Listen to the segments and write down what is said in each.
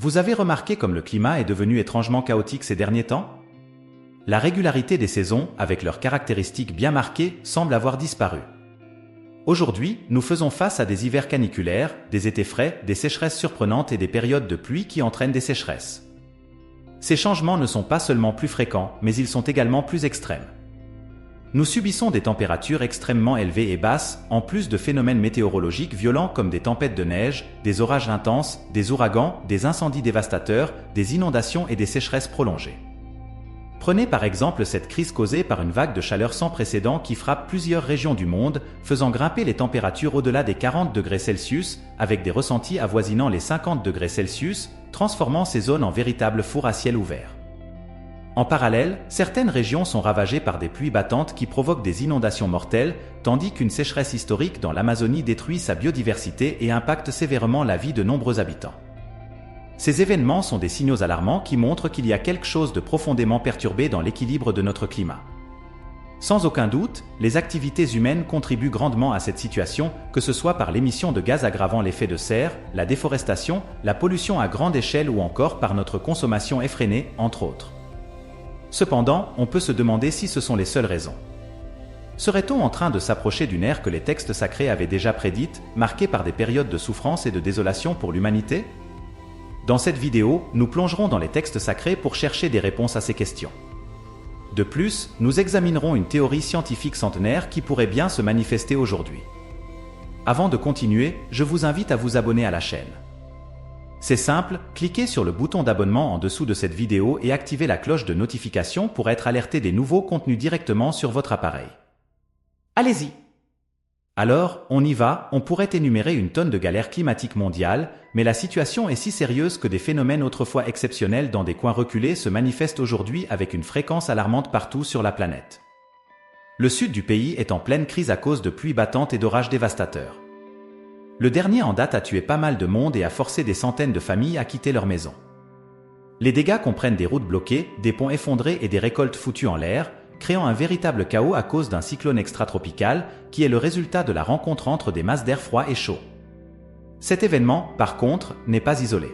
Vous avez remarqué comme le climat est devenu étrangement chaotique ces derniers temps? La régularité des saisons, avec leurs caractéristiques bien marquées, semble avoir disparu. Aujourd'hui, nous faisons face à des hivers caniculaires, des étés frais, des sécheresses surprenantes et des périodes de pluie qui entraînent des sécheresses. Ces changements ne sont pas seulement plus fréquents, mais ils sont également plus extrêmes. Nous subissons des températures extrêmement élevées et basses, en plus de phénomènes météorologiques violents comme des tempêtes de neige, des orages intenses, des ouragans, des incendies dévastateurs, des inondations et des sécheresses prolongées. Prenez par exemple cette crise causée par une vague de chaleur sans précédent qui frappe plusieurs régions du monde, faisant grimper les températures au-delà des 40 degrés Celsius, avec des ressentis avoisinant les 50 degrés Celsius, transformant ces zones en véritables fours à ciel ouvert. En parallèle, certaines régions sont ravagées par des pluies battantes qui provoquent des inondations mortelles, tandis qu'une sécheresse historique dans l'Amazonie détruit sa biodiversité et impacte sévèrement la vie de nombreux habitants. Ces événements sont des signaux alarmants qui montrent qu'il y a quelque chose de profondément perturbé dans l'équilibre de notre climat. Sans aucun doute, les activités humaines contribuent grandement à cette situation, que ce soit par l'émission de gaz aggravant l'effet de serre, la déforestation, la pollution à grande échelle ou encore par notre consommation effrénée, entre autres. Cependant, on peut se demander si ce sont les seules raisons. Serait-on en train de s'approcher d'une ère que les textes sacrés avaient déjà prédite, marquée par des périodes de souffrance et de désolation pour l'humanité? Dans cette vidéo, nous plongerons dans les textes sacrés pour chercher des réponses à ces questions. De plus, nous examinerons une théorie scientifique centenaire qui pourrait bien se manifester aujourd'hui. Avant de continuer, je vous invite à vous abonner à la chaîne. C'est simple, cliquez sur le bouton d'abonnement en dessous de cette vidéo et activez la cloche de notification pour être alerté des nouveaux contenus directement sur votre appareil. Allez-y! Alors, on y va, on pourrait énumérer une tonne de galères climatiques mondiales, mais la situation est si sérieuse que des phénomènes autrefois exceptionnels dans des coins reculés se manifestent aujourd'hui avec une fréquence alarmante partout sur la planète. Le sud du pays est en pleine crise à cause de pluies battantes et d'orages dévastateurs. Le dernier en date a tué pas mal de monde et a forcé des centaines de familles à quitter leur maison. Les dégâts comprennent des routes bloquées, des ponts effondrés et des récoltes foutues en l'air, créant un véritable chaos à cause d'un cyclone extratropical qui est le résultat de la rencontre entre des masses d'air froid et chaud. Cet événement, par contre, n'est pas isolé.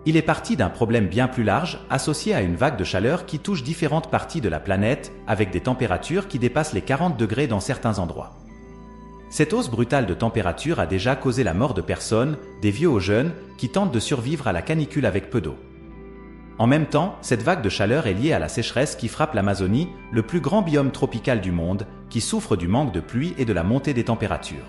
Il est parti d'un problème bien plus large, associé à une vague de chaleur qui touche différentes parties de la planète, avec des températures qui dépassent les 40 degrés dans certains endroits. Cette hausse brutale de température a déjà causé la mort de personnes, des vieux aux jeunes, qui tentent de survivre à la canicule avec peu d'eau. En même temps, cette vague de chaleur est liée à la sécheresse qui frappe l'Amazonie, le plus grand biome tropical du monde, qui souffre du manque de pluie et de la montée des températures.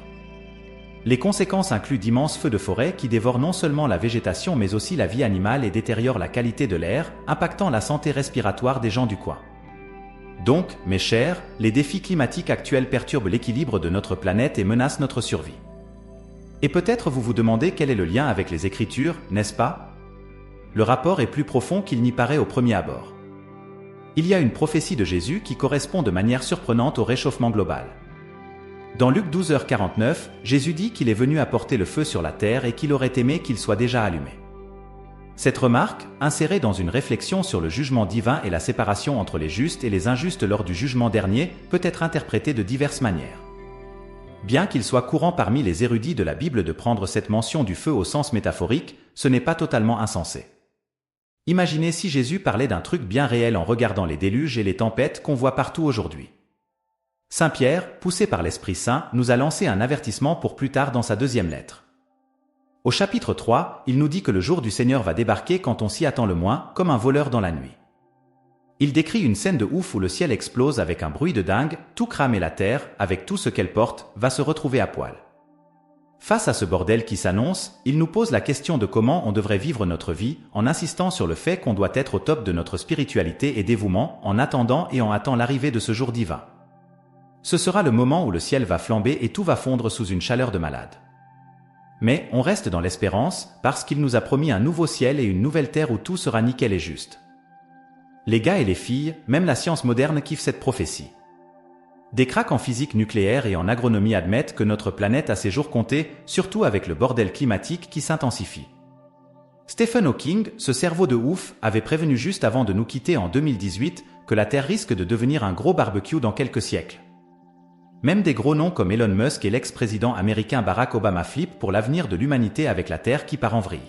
Les conséquences incluent d'immenses feux de forêt qui dévorent non seulement la végétation mais aussi la vie animale et détériorent la qualité de l'air, impactant la santé respiratoire des gens du coin. Donc, mes chers, les défis climatiques actuels perturbent l'équilibre de notre planète et menacent notre survie. Et peut-être vous vous demandez quel est le lien avec les Écritures, n'est-ce pas? Le rapport est plus profond qu'il n'y paraît au premier abord. Il y a une prophétie de Jésus qui correspond de manière surprenante au réchauffement global. Dans Luc 12h49, Jésus dit qu'il est venu apporter le feu sur la terre et qu'il aurait aimé qu'il soit déjà allumé. Cette remarque, insérée dans une réflexion sur le jugement divin et la séparation entre les justes et les injustes lors du jugement dernier, peut être interprétée de diverses manières. Bien qu'il soit courant parmi les érudits de la Bible de prendre cette mention du feu au sens métaphorique, ce n'est pas totalement insensé. Imaginez si Jésus parlait d'un truc bien réel en regardant les déluges et les tempêtes qu'on voit partout aujourd'hui. Saint Pierre, poussé par l'Esprit Saint, nous a lancé un avertissement pour plus tard dans sa deuxième lettre. Au chapitre 3, il nous dit que le jour du Seigneur va débarquer quand on s'y attend le moins, comme un voleur dans la nuit. Il décrit une scène de ouf où le ciel explose avec un bruit de dingue, tout crame et la terre, avec tout ce qu'elle porte, va se retrouver à poil. Face à ce bordel qui s'annonce, il nous pose la question de comment on devrait vivre notre vie, en insistant sur le fait qu'on doit être au top de notre spiritualité et dévouement, en attendant et en hâtant l'arrivée de ce jour divin. Ce sera le moment où le ciel va flamber et tout va fondre sous une chaleur de malade. Mais on reste dans l'espérance, parce qu'il nous a promis un nouveau ciel et une nouvelle terre où tout sera nickel et juste. Les gars et les filles, même la science moderne kiffe cette prophétie. Des cracks en physique nucléaire et en agronomie admettent que notre planète a ses jours comptés, surtout avec le bordel climatique qui s'intensifie. Stephen Hawking, ce cerveau de ouf, avait prévenu juste avant de nous quitter en 2018 que la Terre risque de devenir un gros barbecue dans quelques siècles. Même des gros noms comme Elon Musk et l'ex-président américain Barack Obama flippent pour l'avenir de l'humanité avec la Terre qui part en vrille.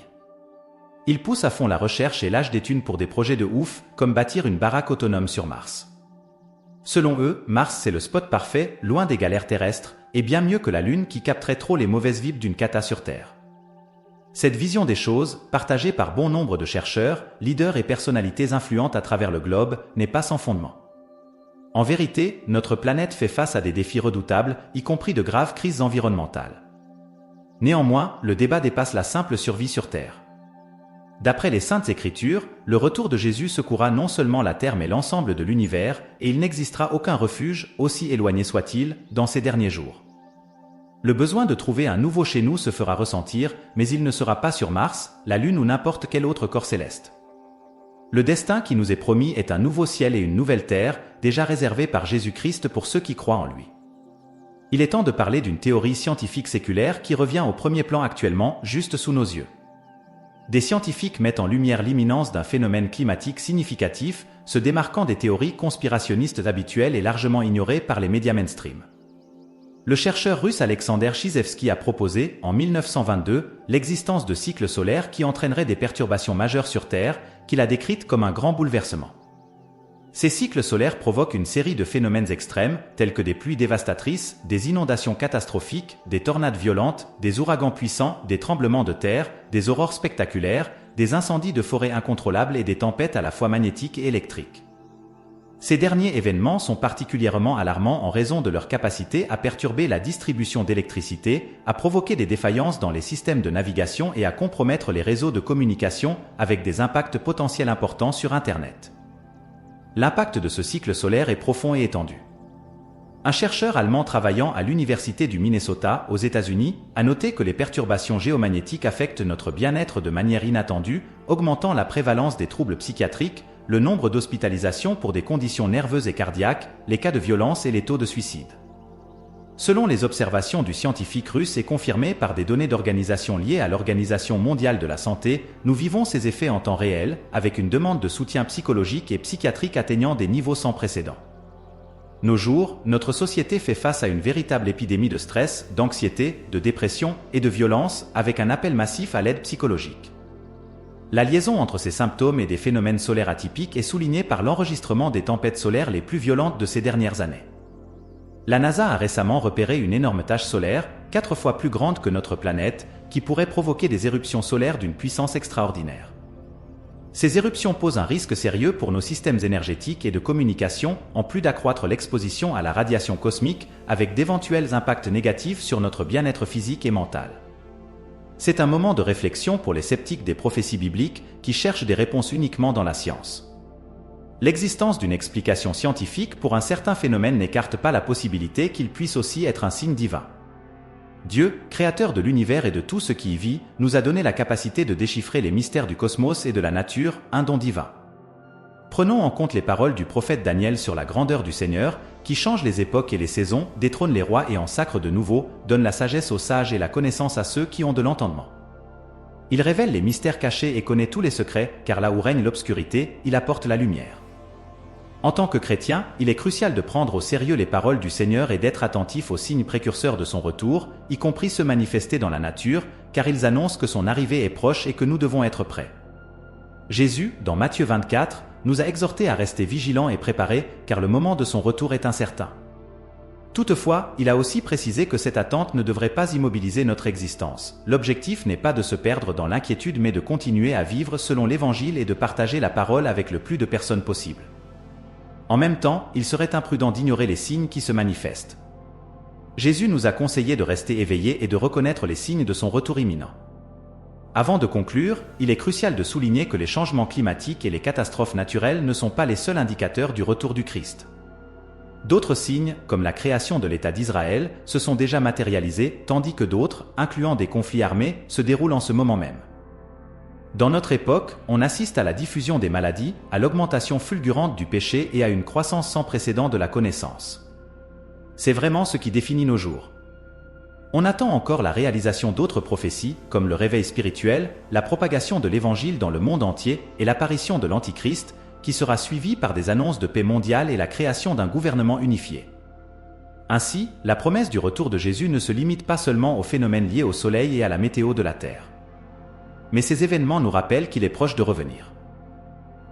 Ils poussent à fond la recherche et lâchent des thunes pour des projets de ouf, comme bâtir une baraque autonome sur Mars. Selon eux, Mars c'est le spot parfait, loin des galères terrestres, et bien mieux que la Lune qui capterait trop les mauvaises vibes d'une cata sur Terre. Cette vision des choses, partagée par bon nombre de chercheurs, leaders et personnalités influentes à travers le globe, n'est pas sans fondement. En vérité, notre planète fait face à des défis redoutables, y compris de graves crises environnementales. Néanmoins, le débat dépasse la simple survie sur Terre. D'après les Saintes Écritures, le retour de Jésus secouera non seulement la Terre mais l'ensemble de l'univers, et il n'existera aucun refuge, aussi éloigné soit-il, dans ces derniers jours. Le besoin de trouver un nouveau chez nous se fera ressentir, mais il ne sera pas sur Mars, la Lune ou n'importe quel autre corps céleste. Le destin qui nous est promis est un nouveau ciel et une nouvelle terre, déjà réservés par Jésus-Christ pour ceux qui croient en lui. Il est temps de parler d'une théorie scientifique séculaire qui revient au premier plan actuellement, juste sous nos yeux. Des scientifiques mettent en lumière l'imminence d'un phénomène climatique significatif, se démarquant des théories conspirationnistes habituelles et largement ignorées par les médias mainstream. Le chercheur russe Alexander Chizevski a proposé, en 1922, l'existence de cycles solaires qui entraîneraient des perturbations majeures sur Terre, qu'il a décrites comme un grand bouleversement. Ces cycles solaires provoquent une série de phénomènes extrêmes, tels que des pluies dévastatrices, des inondations catastrophiques, des tornades violentes, des ouragans puissants, des tremblements de terre, des aurores spectaculaires, des incendies de forêt incontrôlables et des tempêtes à la fois magnétiques et électriques. Ces derniers événements sont particulièrement alarmants en raison de leur capacité à perturber la distribution d'électricité, à provoquer des défaillances dans les systèmes de navigation et à compromettre les réseaux de communication avec des impacts potentiels importants sur Internet. L'impact de ce cycle solaire est profond et étendu. Un chercheur allemand travaillant à l'Université du Minnesota, aux États-Unis, a noté que les perturbations géomagnétiques affectent notre bien-être de manière inattendue, augmentant la prévalence des troubles psychiatriques, le nombre d'hospitalisations pour des conditions nerveuses et cardiaques, les cas de violence et les taux de suicide. Selon les observations du scientifique russe et confirmées par des données d'organisations liées à l'Organisation mondiale de la santé, nous vivons ces effets en temps réel, avec une demande de soutien psychologique et psychiatrique atteignant des niveaux sans précédent. Nos jours, notre société fait face à une véritable épidémie de stress, d'anxiété, de dépression et de violence, avec un appel massif à l'aide psychologique. La liaison entre ces symptômes et des phénomènes solaires atypiques est soulignée par l'enregistrement des tempêtes solaires les plus violentes de ces dernières années. La NASA a récemment repéré une énorme tache solaire, 4 fois plus grande que notre planète, qui pourrait provoquer des éruptions solaires d'une puissance extraordinaire. Ces éruptions posent un risque sérieux pour nos systèmes énergétiques et de communication, en plus d'accroître l'exposition à la radiation cosmique, avec d'éventuels impacts négatifs sur notre bien-être physique et mental. C'est un moment de réflexion pour les sceptiques des prophéties bibliques qui cherchent des réponses uniquement dans la science. L'existence d'une explication scientifique pour un certain phénomène n'écarte pas la possibilité qu'il puisse aussi être un signe divin. Dieu, créateur de l'univers et de tout ce qui y vit, nous a donné la capacité de déchiffrer les mystères du cosmos et de la nature, un don divin. Prenons en compte les paroles du prophète Daniel sur la grandeur du Seigneur, qui change les époques et les saisons, détrône les rois et en sacre de nouveau, donne la sagesse aux sages et la connaissance à ceux qui ont de l'entendement. Il révèle les mystères cachés et connaît tous les secrets, car là où règne l'obscurité, il apporte la lumière. En tant que chrétien, il est crucial de prendre au sérieux les paroles du Seigneur et d'être attentif aux signes précurseurs de son retour, y compris ceux manifestés dans la nature, car ils annoncent que son arrivée est proche et que nous devons être prêts. Jésus, dans Matthieu 24, nous a exhortés à rester vigilants et préparés, car le moment de son retour est incertain. Toutefois, il a aussi précisé que cette attente ne devrait pas immobiliser notre existence. L'objectif n'est pas de se perdre dans l'inquiétude mais de continuer à vivre selon l'Évangile et de partager la parole avec le plus de personnes possible. En même temps, il serait imprudent d'ignorer les signes qui se manifestent. Jésus nous a conseillé de rester éveillés et de reconnaître les signes de son retour imminent. Avant de conclure, il est crucial de souligner que les changements climatiques et les catastrophes naturelles ne sont pas les seuls indicateurs du retour du Christ. D'autres signes, comme la création de l'État d'Israël, se sont déjà matérialisés, tandis que d'autres, incluant des conflits armés, se déroulent en ce moment même. Dans notre époque, on assiste à la diffusion des maladies, à l'augmentation fulgurante du péché et à une croissance sans précédent de la connaissance. C'est vraiment ce qui définit nos jours. On attend encore la réalisation d'autres prophéties, comme le réveil spirituel, la propagation de l'Évangile dans le monde entier et l'apparition de l'Antichrist, qui sera suivie par des annonces de paix mondiale et la création d'un gouvernement unifié. Ainsi, la promesse du retour de Jésus ne se limite pas seulement aux phénomènes liés au soleil et à la météo de la Terre. mais ces événements nous rappellent qu'il est proche de revenir.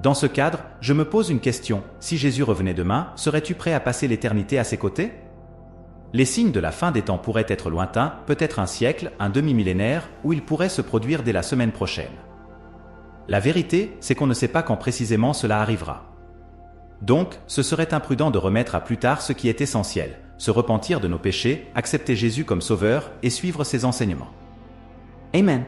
Dans ce cadre, je me pose une question, si Jésus revenait demain, serais-tu prêt à passer l'éternité à ses côtés? Les signes de la fin des temps pourraient être lointains, peut-être un siècle, un demi-millénaire, ou ils pourraient se produire dès la semaine prochaine. La vérité, c'est qu'on ne sait pas quand précisément cela arrivera. Donc, ce serait imprudent de remettre à plus tard ce qui est essentiel, se repentir de nos péchés, accepter Jésus comme sauveur et suivre ses enseignements. Amen.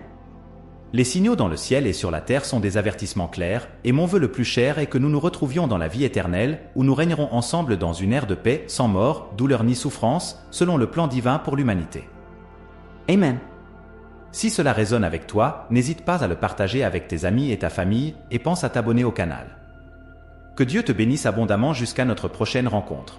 Les signaux dans le ciel et sur la terre sont des avertissements clairs, et mon vœu le plus cher est que nous nous retrouvions dans la vie éternelle, où nous régnerons ensemble dans une ère de paix, sans mort, douleur ni souffrance, selon le plan divin pour l'humanité. Amen. Si cela résonne avec toi, n'hésite pas à le partager avec tes amis et ta famille, et pense à t'abonner au canal. Que Dieu te bénisse abondamment jusqu'à notre prochaine rencontre.